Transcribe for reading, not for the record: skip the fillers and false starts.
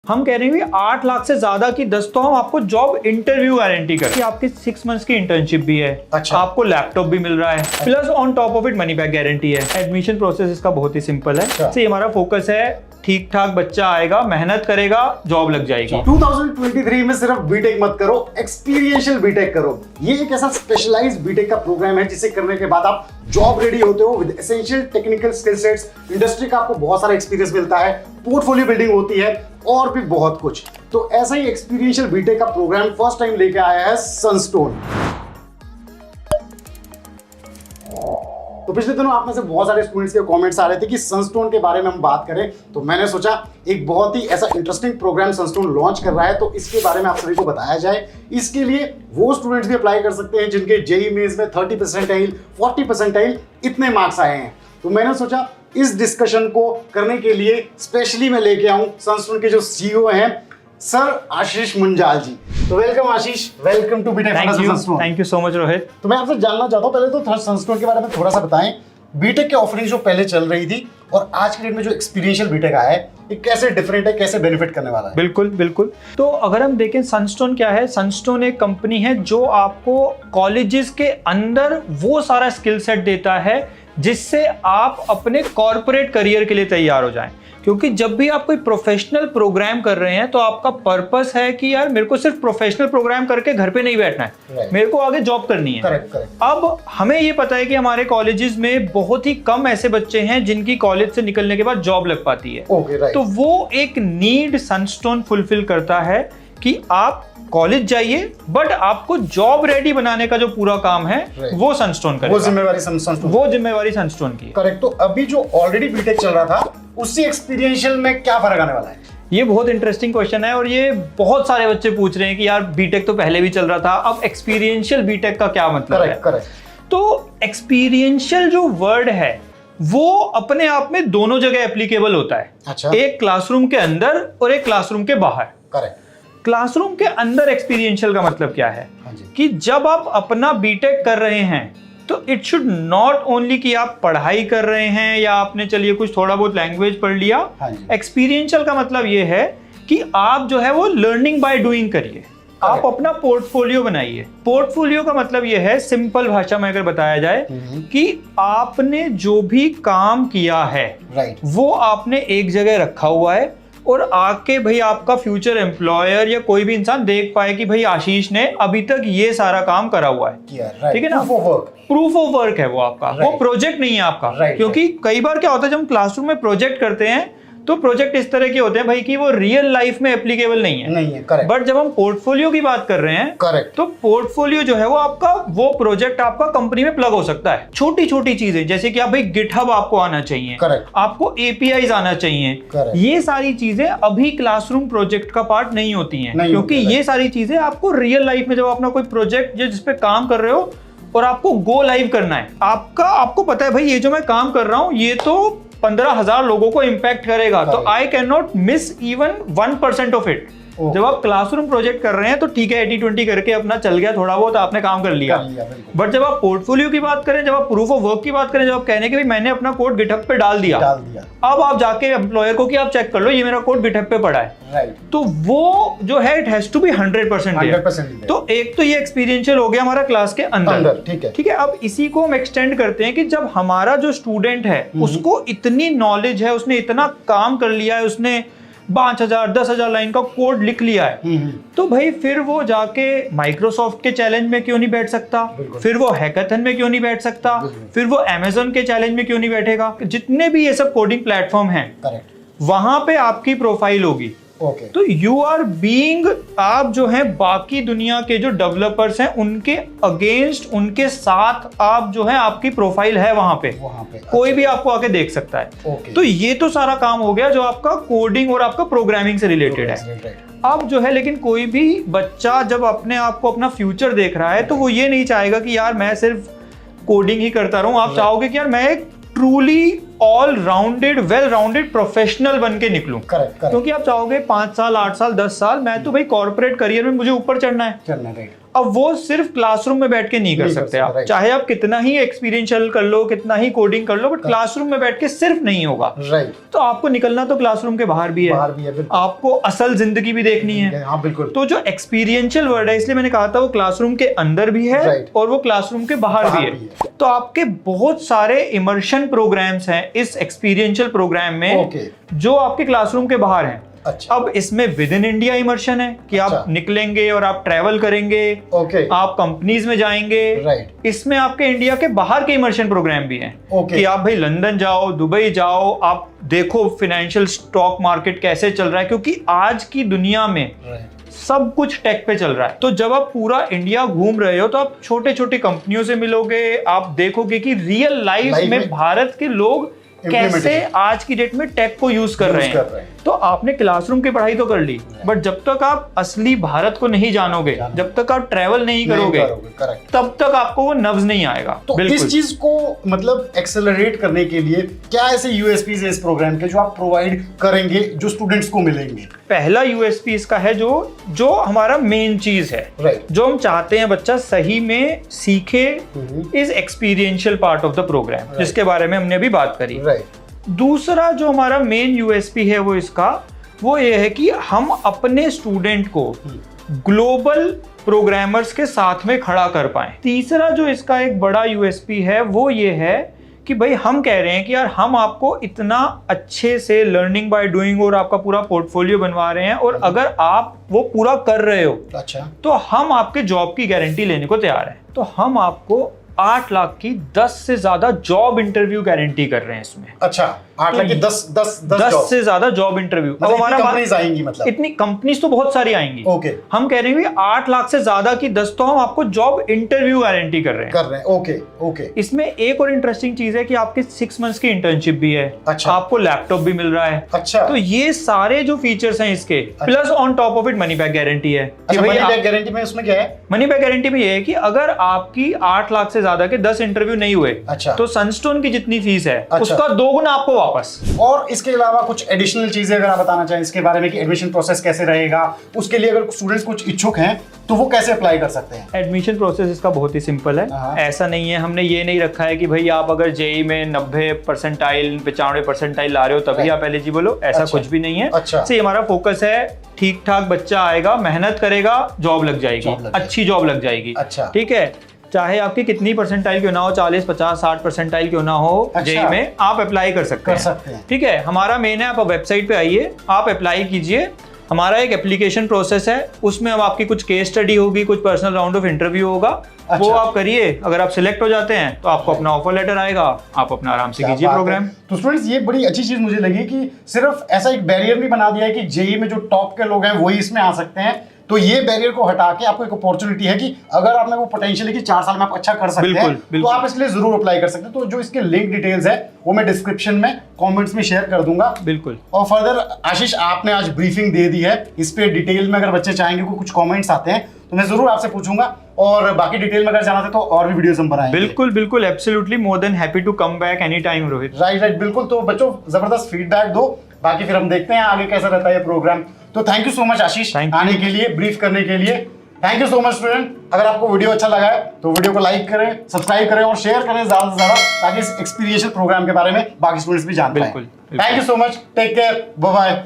हम कह रहे हैं कि 8 लाख से ज्यादा की 10 तो हम आपको जॉब इंटरव्यू गारंटी करते हैं। आपकी 6 मंथ्स की इंटर्नशिप भी है। अच्छा। आपको लैपटॉप भी मिल रहा है, plus on top of it money back guarantee है। एडमिशन प्रोसेस इसका बहुत ही सिंपल है। अच्छा। ये हमारा फोकस है, ठीक ठाक बच्चा आएगा, मेहनत करेगा, जॉब लग जाएगी। 2023 में सिर्फ बीटेक मत करो, एक्सपीरियंशियल बीटेक करो। ये एक ऐसा स्पेशलाइज्ड बीटेक का प्रोग्राम है जिसे करने के बाद आप जॉब रेडी होते हो with essential technical skill sets. Industry का आपको बहुत सारा एक्सपीरियंस मिलता है, पोर्टफोलियो बिल्डिंग होती है और भी बहुत कुछ। तो ऐसा ही एक्सपीरियंशियल बीटेक का प्रोग्राम फर्स्ट टाइम लेके आया है सनस्टोन। तो पिछले दिनों आप में से बहुत सारे स्टूडेंट्स के कमेंट्स आ रहे थे कि सनस्टोन के बारे में हम बात करें, तो मैंने सोचा एक बहुत ही ऐसा इंटरेस्टिंग प्रोग्राम सनस्टोन लॉन्च कर रहा है, तो इसके बारे में आप सभी को बताया जाए। इसके लिए वो स्टूडेंट्स भी अप्लाई कर सकते हैं जिनके जेईई मेंस में 30 परसेंटाइल 40 परसेंटाइल इतने मार्क्स आए हैं। तो मैंने सोचा इस डिस्कशन को करने के लिए स्पेशली मैं लेके आऊं सनस्टोन के जो सीईओ हैं सर आशीष मुंजाल जी। तो welcome Ashish, welcome to BTech Sunstone. Thank you so much Rohit. तो मैं आपसे जानना चाहता हूं, पहले तो सनस्टोन के बारे में थोड़ा सा बताएं। बीटेक की ऑफरिंग जो पहले चल रही थी और आज के डेट में जो एक्सपीरियंशियल बीटेक आया है, ये कैसे डिफरेंट है, कैसे बेनिफिट करने वाला है? बिल्कुल बिल्कुल। तो अगर हम देखें सनस्टोन क्या है, सनस्टोन एक कंपनी है जो आपको कॉलेजेस के अंदर वो सारा स्किल सेट देता है जिससे आप अपने कॉर्पोरेट करियर के लिए तैयार हो जाएं। क्योंकि जब भी आप कोई प्रोफेशनल प्रोग्राम कर रहे हैं तो आपका पर्पस है कि यार मेरे को सिर्फ प्रोफेशनल प्रोग्राम करके घर पे नहीं बैठना है, मेरे को आगे जॉब करनी है। करेक्ट। अब हमें ये पता है कि हमारे कॉलेजेस में बहुत ही कम ऐसे बच्चे हैं जिनकी कॉलेज से निकलने के बाद जॉब लग पाती है। तो वो एक नीड सनस्टोन फुलफिल करता है कि आप कॉलेज जाइए बट आपको जॉब रेडी बनाने का जो पूरा काम है वो सनस्टोन करेगा। वो जिम्मेवारी सनस्टोन की। करेक्ट। तो अभी जो ऑलरेडी बीटेक चल रहा था उससे एक्सपीरियंशियल में क्या फर्क आने वाला है? ये बहुत इंटरेस्टिंग क्वेश्चन है और ये बहुत सारे बच्चे पूछ रहे हैं कि यार बीटेक तो पहले भी चल रहा था, अब एक्सपीरियंशियल बीटेक का क्या मतलब है? करेक्ट। तो एक्सपीरियंशियल जो वर्ड है वो अपने आप में दोनों जगह एप्लीकेबल होता है। अच्छा। एक क्लासरूम के अंदर और एक क्लासरूम के बाहर। करेक्ट। क्लासरूम के अंदर एक्सपीरियंशियल का मतलब क्या है कि जब आप अपना बीटेक कर रहे हैं तो इट शुड नॉट ओनली कि आप पढ़ाई कर रहे हैं या आपने चलिए कुछ थोड़ा बहुत लैंग्वेज पढ़ लिया। एक्सपीरियंशियल का मतलब ये है कि आप जो है वो लर्निंग बाय डूइंग करिए, आप अपना पोर्टफोलियो बनाइए। पोर्टफोलियो का मतलब ये है, सिंपल भाषा में अगर बताया जाए कि आपने जो भी काम किया है वो आपने एक जगह रखा हुआ है और आके भाई आपका फ्यूचर एम्प्लॉयर या कोई भी इंसान देख पाए कि भाई आशीष ने अभी तक ये सारा काम करा हुआ है। ठीक है ना? प्रूफ ऑफ वर्क है वो आपका, वो प्रोजेक्ट नहीं है आपका। क्योंकि कई बार क्या होता है जब हम क्लासरूम में प्रोजेक्ट करते हैं तो प्रोजेक्ट इस तरह के होते हैं भाई कि वो रियल लाइफ में एप्लीकेबल नहीं है। बट जब हम पोर्टफोलियो की बात कर रहे हैं तो पोर्टफोलियो जो है वो आपका, वो प्रोजेक्ट आपका कंपनी में प्लग हो सकता है। छोटी छोटी चीजें जैसे कि आप भाई गिटहब आपको आना चाहिए, आपको एपीआईज आना चाहिए। ये सारी चीजें अभी क्लासरूम प्रोजेक्ट का पार्ट नहीं होती हैं, क्योंकि ये सारी चीजें आपको रियल लाइफ में जब अपना कोई प्रोजेक्ट जिसपे काम कर रहे हो और आपको गो लाइव करना है, आपको पता है भाई ये जो मैं काम कर रहा हूं ये तो 15,000 लोगों को इंपैक्ट करेगा, तो I can not miss even 1% of it. जब आप क्लासरूम प्रोजेक्ट कर रहे हैं तो ठीक है 80-20 करके अपना चल गया, थोड़ा बहुत आपने काम कर लिया। बट जब आप पोर्टफोलियो की बात करें, जब आप प्रूफ ऑफ वर्क की बात करें, जब आप कहने के भाई मैंने अपना कोड गिटहब पे डाल दिया, अब आप जाके एम्प्लॉयर को कि आप चेक कर लो ये मेरा कोड गिटहब पे पड़ा है, तो वो जो है इट हैज टू बी 100%। तो एक तो ये एक्सपीरियंशियल हो गया हमारा क्लास के अंदर। ठीक है। अब इसी को हम एक्सटेंड करते हैं कि जब हमारा जो स्टूडेंट है उसको इतनी नॉलेज है, उसने इतना काम कर लिया है, उसने 5,000 10,000 लाइन का कोड लिख लिया है, तो भाई फिर वो जाके माइक्रोसॉफ्ट के चैलेंज में क्यों नहीं बैठ सकता, फिर वो हैकाथन में क्यों नहीं बैठ सकता, फिर वो अमेज़न के चैलेंज में क्यों नहीं बैठेगा। जितने भी ये सब कोडिंग प्लेटफॉर्म हैं वहां पे आपकी प्रोफाइल होगी। तो यू आर बीइंग, आप जो है बाकी दुनिया के जो डेवलपर्स हैं उनके अगेंस्ट, उनके साथ आप जो है आपकी प्रोफाइल है वहां पे कोई भी आपको आके देख सकता है। तो ये तो सारा काम हो गया जो आपका कोडिंग और आपका प्रोग्रामिंग से रिलेटेड है। अब जो है लेकिन कोई भी बच्चा जब अपने आप को अपना फ्यूचर देख रहा है तो वो ये नहीं चाहेगा कि यार मैं सिर्फ कोडिंग ही करता रहूं। आप चाहोगे कि यार मैं एक truly all rounded, well rounded professional बन के निकलूं। क्योंकि आप चाहोगे 5 साल 8 साल 10 साल मैं तो भाई कॉर्पोरेट करियर में मुझे ऊपर चढ़ना है। अब वो सिर्फ क्लासरूम में बैठ के नहीं कर सकते आप, चाहे आप कितना ही एक्सपीरियंशियल कर लो, कितना ही कोडिंग कर लो, बट क्लासरूम में बैठ के सिर्फ नहीं होगा। राइट। तो आपको निकलना तो क्लासरूम के बाहर भी है, आपको असल जिंदगी भी देखनी है। हाँ बिल्कुल। तो जो एक्सपीरियंशियल वर्ड है, इसलिए मैंने कहा था वो क्लासरूम के अंदर भी है और वो क्लासरूम के बाहर भी है। तो आपके बहुत सारे इमर्शन प्रोग्राम्स हैं इस एक्सपीरियंशियल प्रोग्राम में जो आपके क्लासरूम के बाहर हैं। अच्छा। अब इसमें विद इन इंडिया इमर्शन है कि आप निकलेंगे और आप ट्रैवल करेंगे, आप कंपनीज में जाएंगे। राइट। इसमें आपके इंडिया के बाहर के इमर्शन प्रोग्राम भी हैं कि आप भाई लंदन जाओ, दुबई जाओ, आप देखो फाइनेंशियल स्टॉक मार्केट कैसे चल रहा है, क्योंकि आज की दुनिया में सब कुछ टेक पे चल रहा है। तो जब आप पूरा इंडिया घूम रहे हो तो आप छोटे छोटे कंपनियों से मिलोगे, आप देखोगे कि रियल लाइफ में भारत के लोग कैसे आज की डेट में टेक को यूज कर रहे हैं। तो आपने क्लासरूम की पढ़ाई तो कर ली, बट जब तक आप असली भारत को नहीं जानोगे, जब तक आप ट्रैवल नहीं करोगे, तब तक आपको वो नब्ज नहीं आएगा। तो इस चीज को मतलब एक्सेलरेट करने के लिए क्या ऐसे यूएसपीज है इस प्रोग्राम के जो आप प्रोवाइड करेंगे जो स्टूडेंट्स को मिलेंगे? पहला यूएसपी इसका है जो हमारा मेन चीज है, जो हम चाहते हैं बच्चा सही में सीखे, is experiential part of the program, जिसके बारे में हमने अभी बात करी। दूसरा जो हमारा मेन यूएसपी है वो ये है कि हम अपने स्टूडेंट को ग्लोबल प्रोग्रामर्स के साथ में खड़ा कर पाएं। तीसरा जो इसका एक बड़ा यूएसपी है वो ये है कि भाई हम कह रहे हैं कि यार हम आपको इतना अच्छे से लर्निंग बाय डूइंग और आपका पूरा पोर्टफोलियो बनवा रहे हैं, और अगर आप वो पूरा कर रहे हो तो हम आपके जॉब की गारंटी लेने को तैयार हैं। तो हम आपको 8 लाख की 10 से ज्यादा जॉब इंटरव्यू गारंटी कर रहे हैं इसमें। अच्छा, 8 लाख की 10 से ज्यादा जॉब इंटरव्यू। अब हमारा कंपनीज आएंगी, मतलब इतनी कंपनीज तो बहुत सारी आएंगी। हम कह रहे हैं 8 लाख से ज्यादा की 10 तो हम आपको जॉब इंटरव्यू गारंटी कर रहे हैं। ओके। इसमें एक और इंटरेस्टिंग चीज है कि आपकी 6 मंथ्स की इंटर्नशिप भी है। अच्छा। आपको लैपटॉप भी मिल रहा है। अच्छा। तो ये सारे जो फीचर्स हैं इसके, plus on top of it money back guarantee है। मनी बैक गारंटी में उसमें क्या है? मनी बैक गारंटी में ये है कि अगर आपकी 8 लाख से ज्यादा के 10 इंटरव्यू नहीं हुए, तो सनस्टोन की जितनी फीस है उसका 2 गुना आपको वापस। और इसके अलावा कुछ एडिशनल चीजें अगर आप बताना चाहें इसके बारे में कि एडमिशन प्रोसेस कैसे रहेगा, उसके लिए अगर स्टूडेंट्स कुछ इच्छुक हैं तो वो कैसे अप्लाई कर सकते हैं? एडमिशन प्रोसेस इसका बहुत ही सिंपल है। ऐसा नहीं है, हमने ये नहीं रखा है कि भाई आप अगर जेई में 90 परसेंटाइल 95 परसेंटाइल ला रहे हो तभी आप एलिजिबल हो, ऐसा कुछ भी नहीं है। से हमारा फोकस है ठीक ठाक बच्चा आएगा, मेहनत करेगा, जॉब लग जाएगी, अच्छी जॉब लग जाएगी। ठीक है, चाहे आपकी कितनी परसेंटाइल क्यों ना हो, 40 50 60 परसेंटाइल क्यों ना हो, जेई में आप अप्लाई कर सकते हैं। ठीक है, हमारा मेन है, आप वेबसाइट पे आइए, आप अप्लाई कीजिए। हमारा एक एप्लीकेशन प्रोसेस है, उसमें अब आपकी कुछ केस स्टडी होगी, कुछ पर्सनल राउंड ऑफ इंटरव्यू होगा। वो आप करिए, अगर आप सिलेक्ट हो जाते हैं तो आपको अपना ऑफर लेटर आएगा, आप अपना आराम से कीजिए प्रोग्राम। तो स्टूडेंट्स, ये बड़ी अच्छी चीज मुझे लगी कि सिर्फ ऐसा एक बैरियर नहीं बना दिया है कि जेई में जो टॉप के लोग हैं वही इसमें आ सकते हैं। तो ये बैरियर को हटा के आपको एक अपॉर्चुनिटी है कि अगर आपने वो पोटेंशियल है कि 4 साल में आप अच्छा कर सकते हैं, तो आप इसके लिए जरूर अप्लाई कर सकते हैं। तो जो इसके लिंक डिटेल्स है वो मैं डिस्क्रिप्शन में कमेंट्स में शेयर कर दूंगा। बिल्कुल। और फर्दर आशीष, आपने आज ब्रीफिंग दे दी है, इस पे डिटेल में अगर बच्चे चाहेंगे कुछ कमेंट्स आते हैं तो मैं जरूर आपसे पूछूंगा, और बाकी डिटेल में अगर जाना था तो और भी वीडियोस हम बनाएंगे। बिल्कुल बिल्कुल, absolutely, more than happy to come back any time Rohit. Right, बिल्कुल। तो बच्चों जबरदस्त फीडबैक दो, बाकी फिर हम देखते हैं आगे कैसा रहता है ये प्रोग्राम। तो थैंक यू सो मच आशीष आने के लिए, ब्रीफ करने के लिए। Thank you so much student. अगर आपको वीडियो अच्छा लगा है तो वीडियो को लाइक करें, सब्सक्राइब करें और शेयर करें ज्यादा से ज्यादा, ताकि इस एक्सपीरियंशियल प्रोग्राम के बारे में बाकी स्टूडेंट्स भी जान पाएं। Thank you so much, take care, bye bye.